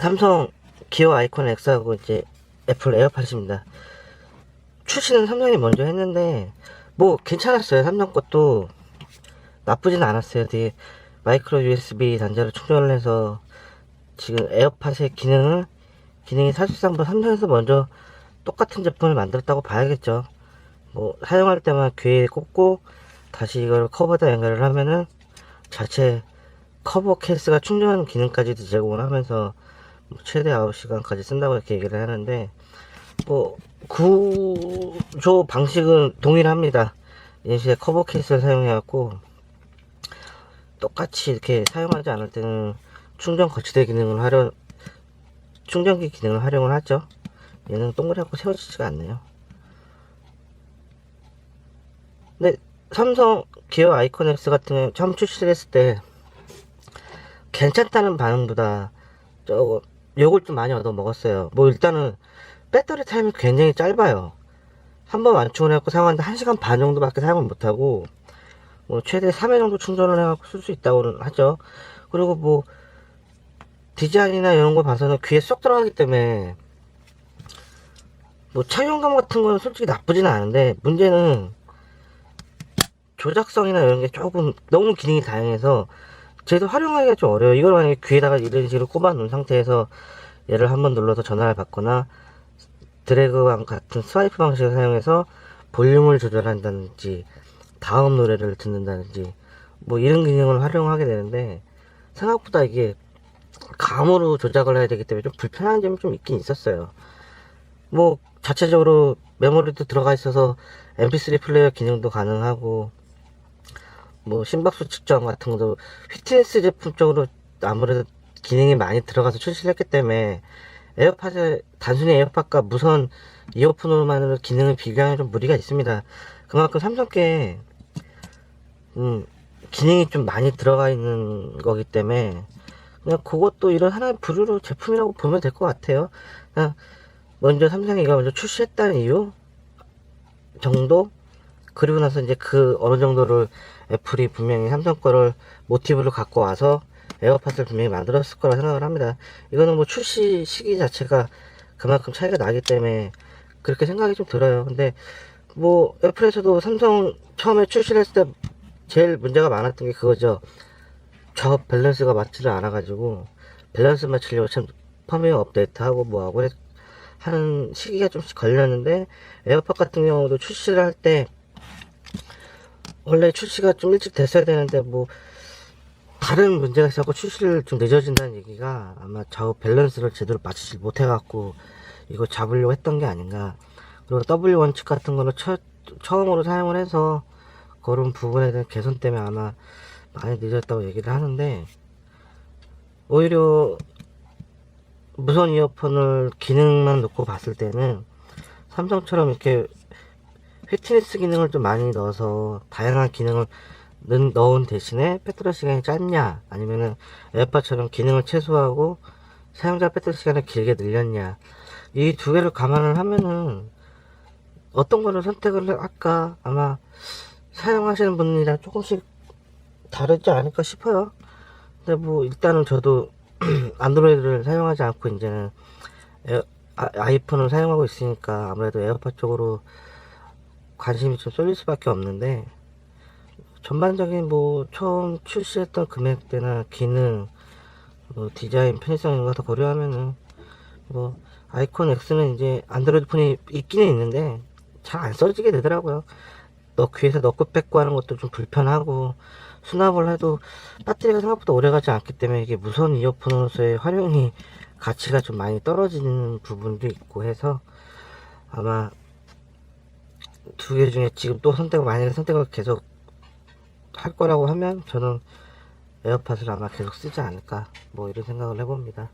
삼성 기어 아이콘 X하고 이제 애플 에어팟입니다. 출시는 삼성이 먼저 했는데 뭐 괜찮았어요. 삼성 것도 나쁘진 않았어요. 되게 마이크로 USB 단자로 충전을 해서 지금 에어팟의 기능이 사실상 뭐 삼성에서 먼저 똑같은 제품을 만들었다고 봐야겠죠. 뭐 사용할 때만 귀에 꽂고 다시 이걸 커버에다 연결을 하면은 자체 커버 케이스가 충전 기능까지도 제공을 하면서 뭐 최대 9시간까지 쓴다고 이렇게 얘기를 하는데, 뭐 구조 방식은 동일합니다. 이제 커버 케이스를 사용해갖고 똑같이 이렇게 사용하지 않을 때는 충전 거치대 기능을 충전기 기능을 활용을 하죠. 얘는 동그랗고 세워지지가 않네요. 근데 삼성 기어 아이콘 X 같은 경우는 처음 출시를 했을 때 괜찮다는 반응보다 욕을 좀 많이 얻어 먹었어요. 뭐 일단은 배터리 타임이 굉장히 짧아요. 한번 완충을 해갖고 사용하는데 1시간 반 정도밖에 사용을 못하고, 뭐 최대 3회 정도 충전을 해갖고 쓸 수 있다고는 하죠. 그리고 뭐 디자인이나 이런 거 봐서는 귀에 쏙 들어가기 때문에 뭐 착용감 같은 거는 솔직히 나쁘지는 않은데, 문제는 조작성이나 이런 게 조금 너무 기능이 다양해서 저희도 활용하기가 좀 어려워요. 이걸 만약에 귀에다가 이런 식으로 꼽아 놓은 상태에서 얘를 한번 눌러서 전화를 받거나 드래그왕 같은 스와이프 방식을 사용해서 볼륨을 조절한다든지 다음 노래를 듣는다든지 뭐 이런 기능을 활용하게 되는데, 생각보다 이게 감으로 조작을 해야 되기 때문에 좀 불편한 점이 좀 있긴 있었어요. 뭐 자체적으로 메모리도 들어가 있어서 mp3 플레이어 기능도 가능하고, 뭐 심박수 측정 같은 것도 휘트니스 제품 쪽으로 아무래도 기능이 많이 들어가서 출시를 했기 때문에 에어팟에 단순히 에어팟과 무선 이어폰으로만으로 기능을 비교하면 좀 무리가 있습니다. 그만큼 삼성께 기능이 좀 많이 들어가 있는 거기 때문에 그냥 그것도 이런 하나의 부류로 제품이라고 보면 될 것 같아요. 그냥 먼저 삼성이 이거 먼저 출시했다는 이유 정도, 그리고 나서 이제 그 어느 정도를 애플이 분명히 삼성 거를 모티브로 갖고 와서 에어팟을 분명히 만들었을 거라 생각을 합니다. 이거는 뭐 출시 시기 자체가 그만큼 차이가 나기 때문에 그렇게 생각이 좀 들어요. 근데 뭐 애플에서도 삼성 처음에 출시를 했을 때 제일 문제가 많았던 게 그거죠. 작업 밸런스가 맞지를 않아 가지고 밸런스 맞추려고 참 펌웨어 업데이트하고 뭐하고 하는 시기가 좀씩 걸렸는데, 에어팟 같은 경우도 출시를 할 때 원래 출시가 좀 일찍 됐어야 되는데 뭐 다른 문제가 있어서 출시를 좀 늦어진다는 얘기가 아마 작업 밸런스를 제대로 맞추지 못해갖고 이거 잡으려고 했던 게 아닌가. 그리고 W 원칙 같은 거를 처음으로 사용을 해서 그런 부분에 대한 개선 때문에 아마 많이 늦었다고 얘기를 하는데, 오히려 무선 이어폰을 기능만 놓고 봤을 때는 삼성처럼 이렇게 휘트니스 기능을 좀 많이 넣어서 다양한 기능을 넣은 대신에 배터리 시간이 짧냐, 아니면은 에어팟처럼 기능을 최소화하고 사용자 배터리 시간을 길게 늘렸냐, 이 두 개를 감안을 하면은 어떤 거를 선택을 할까 아마 사용하시는 분이랑 조금씩 다르지 않을까 싶어요. 근데 뭐 일단은 저도 안드로이드를 사용하지 않고 이제는 아이폰을 사용하고 있으니까 아무래도 에어팟 쪽으로 관심이 좀 쏠릴 수밖에 없는데, 전반적인 뭐 처음 출시했던 금액대나 기능, 뭐 디자인, 편의성 이런 거 다 고려하면은 뭐 아이콘 X는 이제 안드로이드 폰이 있기는 있는데 잘 안 써지게 되더라고요. 귀에서 넣고 뺏고 하는 것도 좀 불편하고, 수납을 해도 배터리가 생각보다 오래가지 않기 때문에 이게 무선 이어폰으로서의 활용이 가치가 좀 많이 떨어지는 부분도 있고 해서, 아마 두 개 중에 지금 또 만약에 선택을 계속 할 거라고 하면 저는 에어팟을 아마 계속 쓰지 않을까, 뭐 이런 생각을 해봅니다.